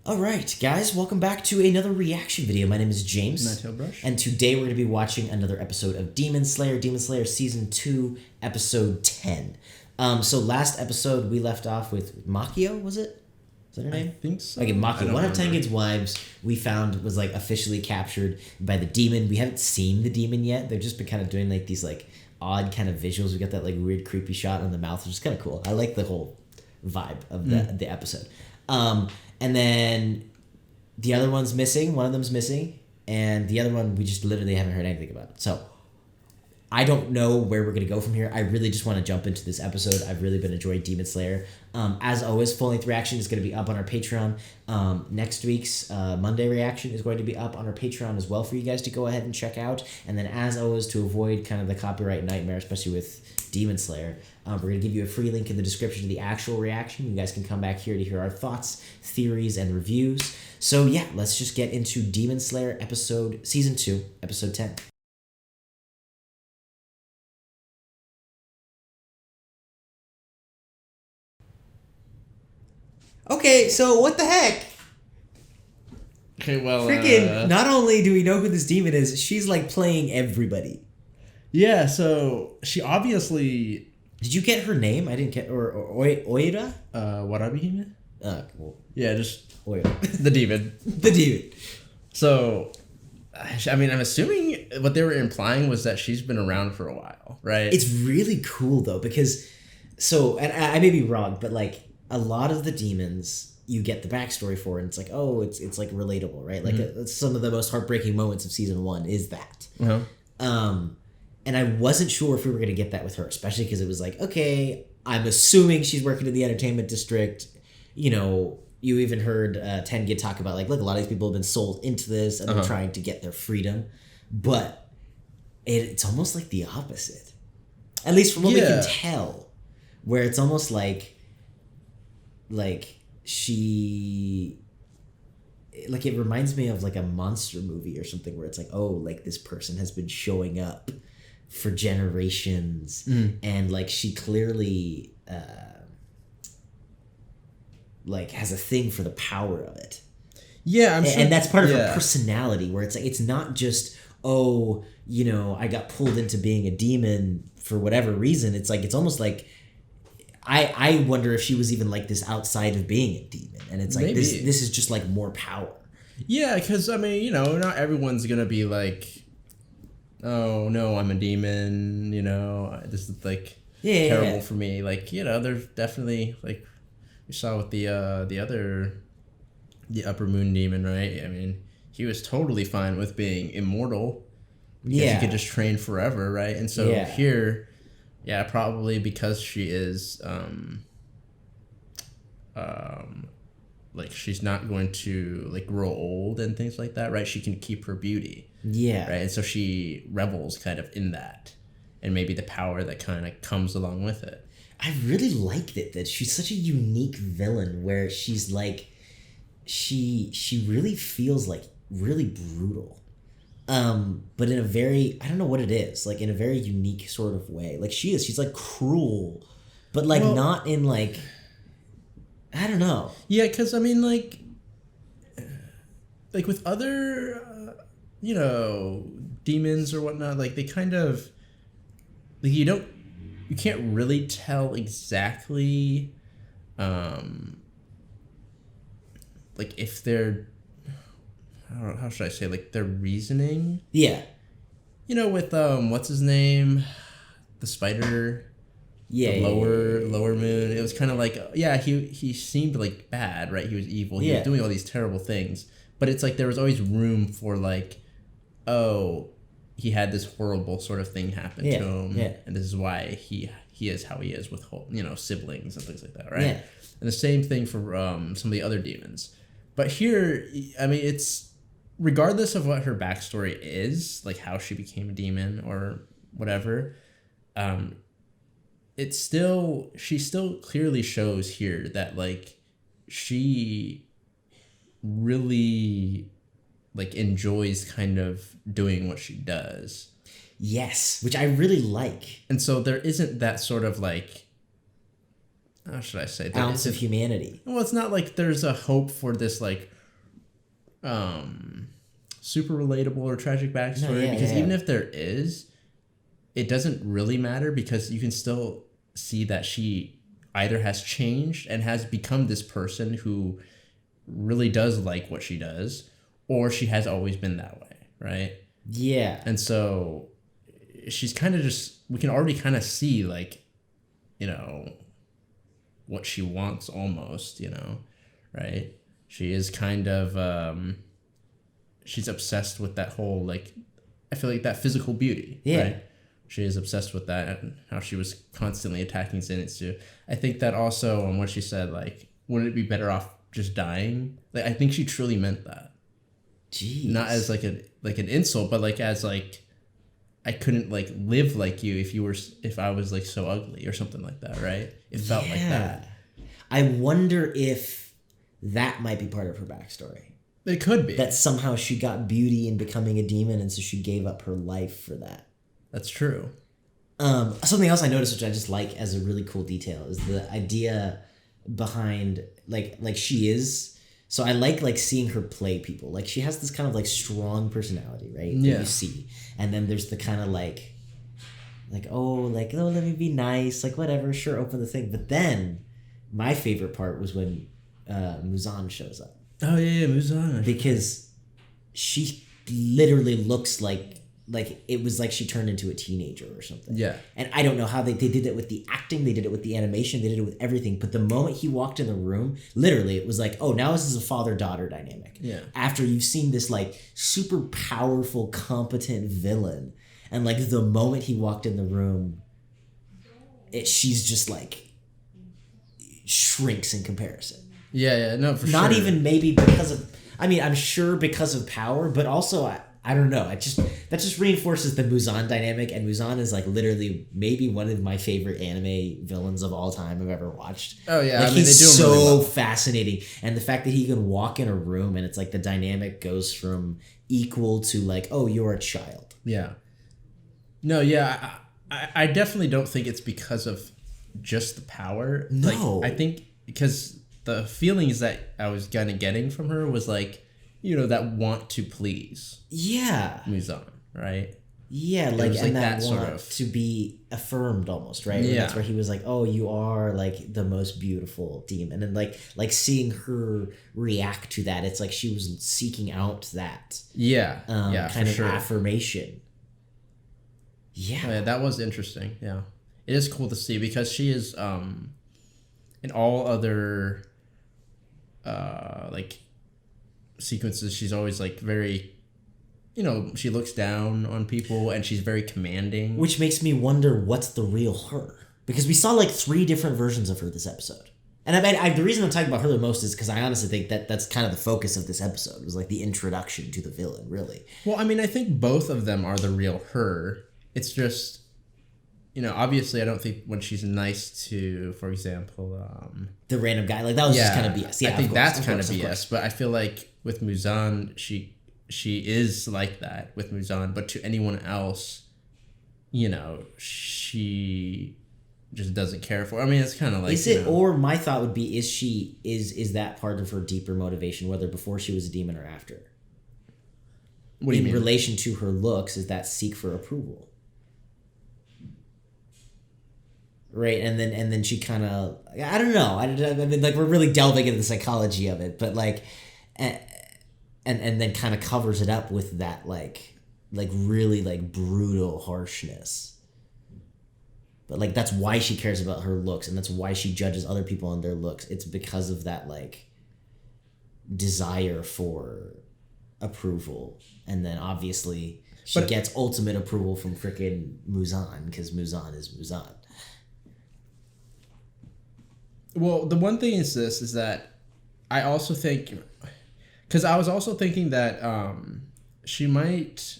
All right, guys, welcome back to another reaction video. My name is James. Ninetailedbrush. And today we're going to be watching another episode of Demonslayer Season 2, Episode 10. So last episode we left off with Makio, was it? Is that her name? I think so. Okay, Makio, one of remember. Tengen's wives, we found was like officially captured by the demon. We haven't seen the demon yet. They've just been kind of doing like these like odd kind of visuals. We got that like weird creepy shot on the mouth, which is kind of cool. I like the whole vibe of the episode. And then the other one's missing. One of them's missing. And the other one we just literally haven't heard anything about. So I don't know where we're going to go from here. I really just want to jump into this episode. I've really been enjoying Demonslayer. As always, full-length reaction is going to be up on our Patreon. Next week's Monday reaction is going to be up on our Patreon as well for you guys to go ahead and check out. And then as always, to avoid kind of the copyright nightmare, especially with Demonslayer, we're going to give you a free link in the description to the actual reaction. You guys can come back here to hear our thoughts, theories, and reviews. So yeah, let's just get into Demonslayer Season 2, Episode 10. Okay, so what the heck? Okay, well, Freaking, not only do we know who this demon is, she's like playing everybody. yeah. So she obviously, Did you get her name? I didn't get, or Oida? Warahabime? Well, Yeah, just Oida. the demon. The demon. So, I mean, I'm assuming what they were implying was that she's been around for a while, right? It's really cool though, because, so, and I may be wrong, but like a lot of the demons you get the backstory for, and it's like, oh, it's like relatable, right? Like some of the most heartbreaking moments of season 1 is that. And I wasn't sure if we were going to get that with her, especially because it was like, okay, I'm assuming she's working in the Entertainment District. You know, you even heard Tengen talk about, like, look, a lot of these people have been sold into this and they're trying to get their freedom. But it's almost like the opposite. At least from what we can tell. Where it's almost like she... Like, it reminds me of, like, a monster movie or something where it's like, oh, like, this person has been showing up for generations, and like she clearly like has a thing for the power of it. Yeah, I'm sure, and that's part of her personality, where it's like it's not just, oh, you know, I got pulled into being a demon for whatever reason. It's like it's almost like I wonder if she was even like this outside of being a demon, and it's like this is just like more power. Yeah, because I mean, you know, not everyone's gonna be like, oh no, I'm a demon, you know, this is like terrible for me. Like, you know, there's definitely, like we saw with the upper moon demon, right? I mean, he was totally fine with being immortal because he could just train forever, right? And so here, probably because she is like she's not going to like grow old and things like that, right? She can keep her beauty. Yeah. Right. And so she revels kind of in that, and maybe the power that kind of comes along with it. I really liked it that she's such a unique villain, where she's like, she really feels like really brutal, but in a very, I don't know what it is, like in a very unique sort of way. Like she's like cruel, but like not in like, I don't know. Yeah, because I mean, like with other, you know, demons or whatnot, like they kind of, like you can't really tell exactly, like if they're, I don't know, how should I say, like their reasoning. Yeah. You know, with what's his name, the spider. The lower moon. It was kind of like, he seemed like bad, right? He was evil. He was doing all these terrible things. But it's like there was always room for like, oh, he had this horrible sort of thing happen to him. Yeah. And this is why he is how he is with, you know, siblings and things like that, right? Yeah. And the same thing for some of the other demons. But here, I mean, it's regardless of what her backstory is, like how she became a demon or whatever, she still clearly shows here that like she really like enjoys kind of doing what she does. Yes, which I really like. And so there isn't that sort of like, how should I say? Ounce of humanity. Well, it's not like there's a hope for this like super relatable or tragic backstory, because even if there is, it doesn't really matter, because you can still see that she either has changed and has become this person who really does like what she does, or she has always been that way, right? Yeah. And so she's kind of just, we can already kind of see, like, you know, what she wants almost, you know, right? She is kind of, she's obsessed with that whole, like, I feel like that physical beauty, right? She is obsessed with that, and how she was constantly attacking Zenitsu. I think that also, on what she said, like, wouldn't it be better off just dying? Like, I think she truly meant that. Jeez. Not as like an insult, but like as like, I couldn't like live like you if I was like so ugly or something like that, right? It felt like that. I wonder if that might be part of her backstory. It could be. That somehow she got beauty in becoming a demon, and so she gave up her life for that. That's true. Something else I noticed, which I just like as a really cool detail, is the idea behind like she is. So I like seeing her play people. Like, she has this kind of like strong personality, right? Yeah. That you see, and then there's the kind of like oh, let me be nice, like whatever, sure, open the thing. But then my favorite part was when Muzan shows up. Oh yeah, Muzan. Because she literally looks like it was like she turned into a teenager or something. Yeah. And I don't know how they did it with the acting, they did it with the animation, they did it with everything. But the moment he walked in the room, literally it was like, oh, now this is a father-daughter dynamic. Yeah. After you've seen this like super powerful, competent villain, and like the moment he walked in the room, she's just like shrinks in comparison. Yeah, no, for sure. Not even maybe because of, I mean, I'm sure because of power, but also I don't know. That just reinforces the Muzan dynamic, and Muzan is like literally maybe one of my favorite anime villains of all time I've ever watched. Oh yeah, like, I mean, he's they do him so really well. fascinating, and the fact that he can walk in a room and it's like the dynamic goes from equal to like, oh, you're a child. Yeah. No, yeah, I definitely don't think it's because of just the power. No, like, I think because the feelings that I was kind of getting from her was like, you know, that want to please. Yeah. Muzan, right? Yeah, like, and like that that want sort of to be affirmed almost, right? Yeah. That's where he was like, oh, you are like the most beautiful demon. And like seeing her react to that, it's like she was seeking out that kind of sure. affirmation. Yeah. Oh, yeah, that was interesting. Yeah. It is cool to see, because she is in all other like sequences, she's always like very, you know, she looks down on people and she's very commanding. Which makes me wonder what's the real her. Because we saw like 3 different versions of her this episode. And I mean, the reason I'm talking about her the most is because I honestly think that that's kind of the focus of this episode. It was like the introduction to the villain, really. Well, I mean, I think both of them are the real her. It's just, you know, obviously I don't think when she's nice to, for example, the random guy, like that was just kind of BS. Yeah, I think that's kind of BS. BS. But I feel like with Muzan, she is like that with Muzan, but to anyone else, you know, she just doesn't care for. I mean, it's kind of like, is it, or my thought would be, is that part of her deeper motivation, whether before she was a demon or after? What do you mean? In relation to her looks, is that seek for approval? Right, and then she kind of, I don't know. I mean, like, we're really delving into the psychology of it, but like, and then kind of covers it up with that like really like brutal harshness. But like, that's why she cares about her looks, and that's why she judges other people on their looks. It's because of that like desire for approval, and then obviously she gets ultimate approval from frickin' Muzan, because Muzan is Muzan. Well, the one thing is that I also think, because I was also thinking that she might,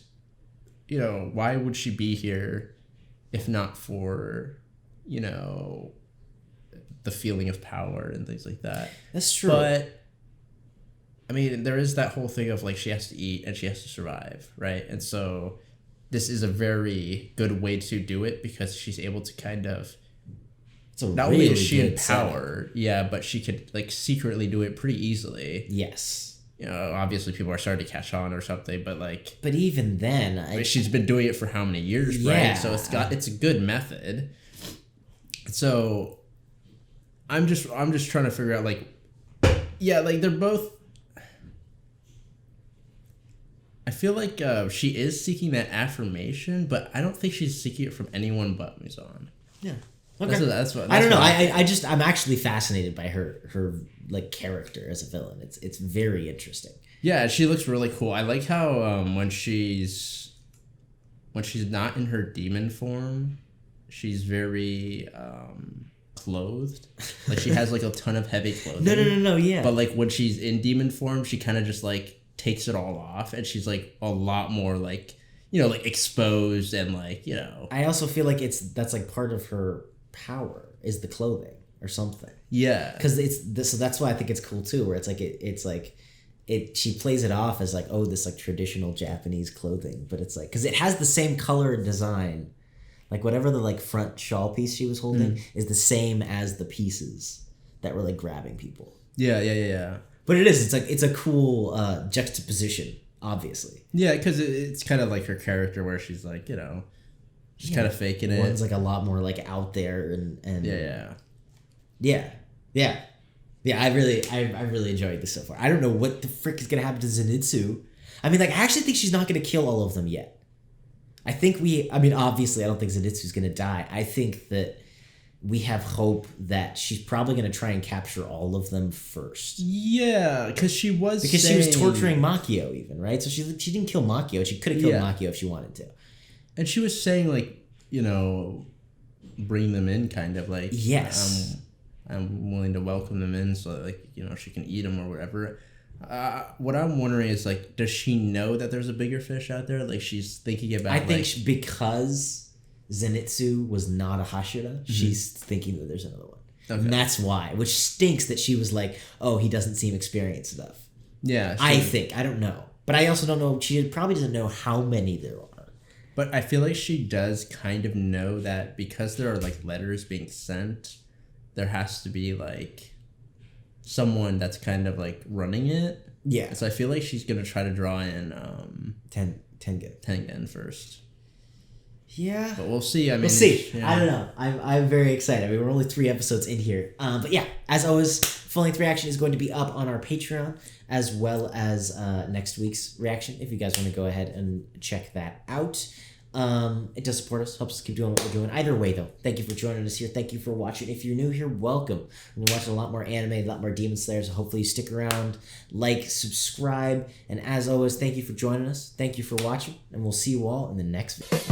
you know, why would she be here if not for, you know, the feeling of power and things like that. That's true. But, I mean, there is that whole thing of, like, she has to eat and she has to survive, right? And so this is a very good way to do it, because she's able to kind of, not only is she in power, yeah, but she could like secretly do it pretty easily. Yes. you know, obviously people are starting to catch on or something, but like. But even then, she's been doing it for how many years, right? So it's a good method. So, I'm just trying to figure out like, yeah, like they're both. I feel like she is seeking that affirmation, but I don't think she's seeking it from anyone but Muzan. Yeah. Okay. That's what I don't know. I'm actually fascinated by her like character as a villain. It's very interesting. Yeah, she looks really cool. I like how when she's not in her demon form, she's very clothed. Like she has like a ton of heavy clothing. No, yeah. But like when she's in demon form, she kind of just like takes it all off, and she's like a lot more like, you know, like exposed and like, you know. I also feel like that's like part of her power is the clothing or something. Yeah. Because so that's why I think it's cool too, where it's like she plays it off as like, oh, this like traditional Japanese clothing, but it's like because it has the same color and design, like whatever the like front shawl piece she was holding is the same as the pieces that were like grabbing people. Yeah. But it's a cool juxtaposition, obviously. Yeah, because it's kind of like her character where she's like, you know, just kind of faking it. One's like a lot more like out there and yeah. I really enjoyed this so far. I don't know what the frick is gonna happen to Zenitsu. I mean, like I actually think she's not gonna kill all of them yet. Obviously, I don't think Zenitsu's gonna die. I think that we have hope that she's probably going to try and capture all of them first. Yeah, because she was torturing Makio even, right? So she didn't kill Makio. She could have killed Makio if she wanted to. And she was saying like, you know, bring them in kind of like, yes, I'm willing to welcome them in so that, like, you know, she can eat them or whatever. What I'm wondering is like, does she know that there's a bigger fish out there? Like she's thinking about I think because Zenitsu was not a Hashira, she's thinking that there's another one. Okay. And that's why, which stinks that she was like, oh, he doesn't seem experienced enough. Yeah. I think. I don't know. But I also don't know, she probably doesn't know how many there are. But I feel like she does kind of know that because there are like letters being sent, there has to be like someone that's kind of like running it. Yeah. So I feel like she's going to try to draw in Tengen first. Yeah, but we'll see. We'll see. Yeah. I don't know. I'm very excited. We're only 3 episodes in here. But yeah, as always, full-length reaction is going to be up on our Patreon as well as next week's reaction. If you guys want to go ahead and check that out, it does support us, helps us keep doing what we're doing. Either way, though, thank you for joining us here. Thank you for watching. If you're new here, welcome. We're watching a lot more anime, a lot more Demon Slayer. So hopefully you stick around, like, subscribe, and as always, thank you for joining us. Thank you for watching, and we'll see you all in the next video.